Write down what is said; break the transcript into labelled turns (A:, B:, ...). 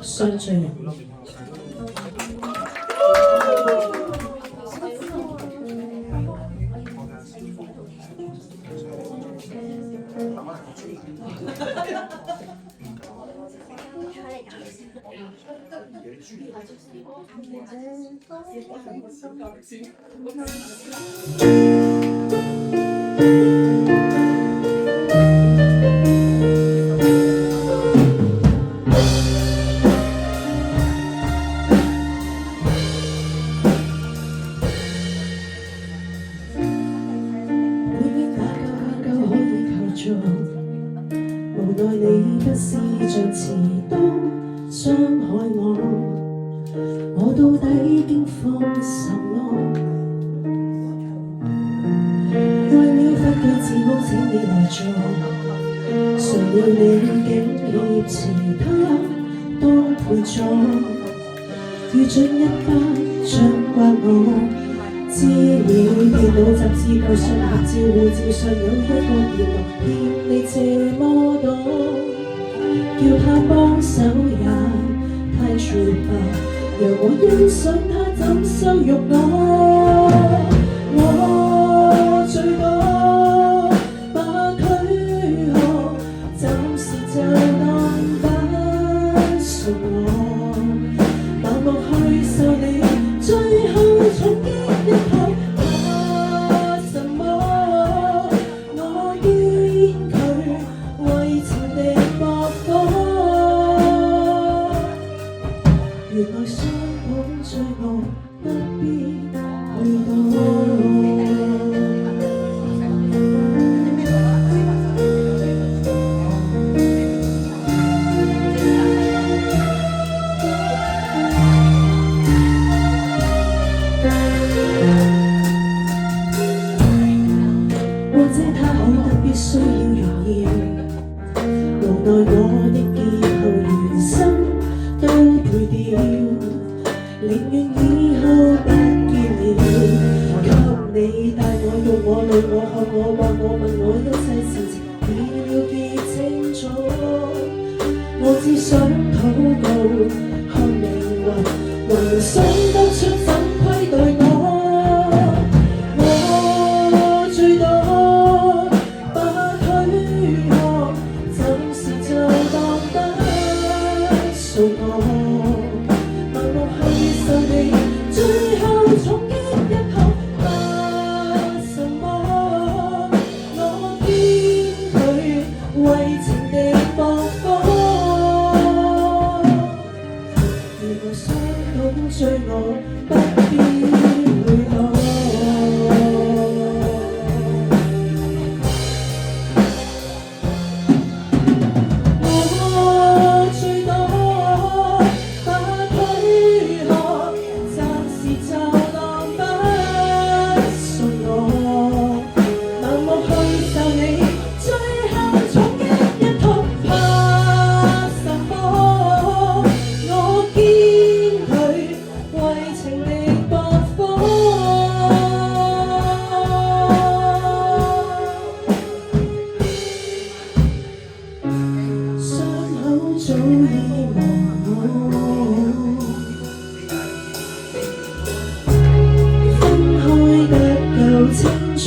A: 相追人。無奈你不是像刺刀傷害我，我到底經放什麼？為了發句自我請你來做，誰料你竟葉詞他當陪座，如盡一巴掌摑我。資料電腦雜誌舊信合照護照上有一個言論欠你這麼多，叫他幫手也太絕吧，讓我欣賞他怎羞辱我。我最多把軀殼暫時就當不屬我，盲目去受你最後重擊一炮，怕什麼？我堅拒為情敵搏火，原來傷本罪惡不必去躲。必須要榮耀，無奈我的以後餘生都賠掉，寧願以後不見了，給你帶我用我累我看我話我問我一切事情已了結清楚，我只想禱告看命運，還想得出怎虧待我。罪惡不必回頭，我最多把軀殼暫時就當不屬我，盲目去受你最後重擊一套，怕什麼？我堅拒為情敵搏火，傷口早已忘我，分開得夠清楚。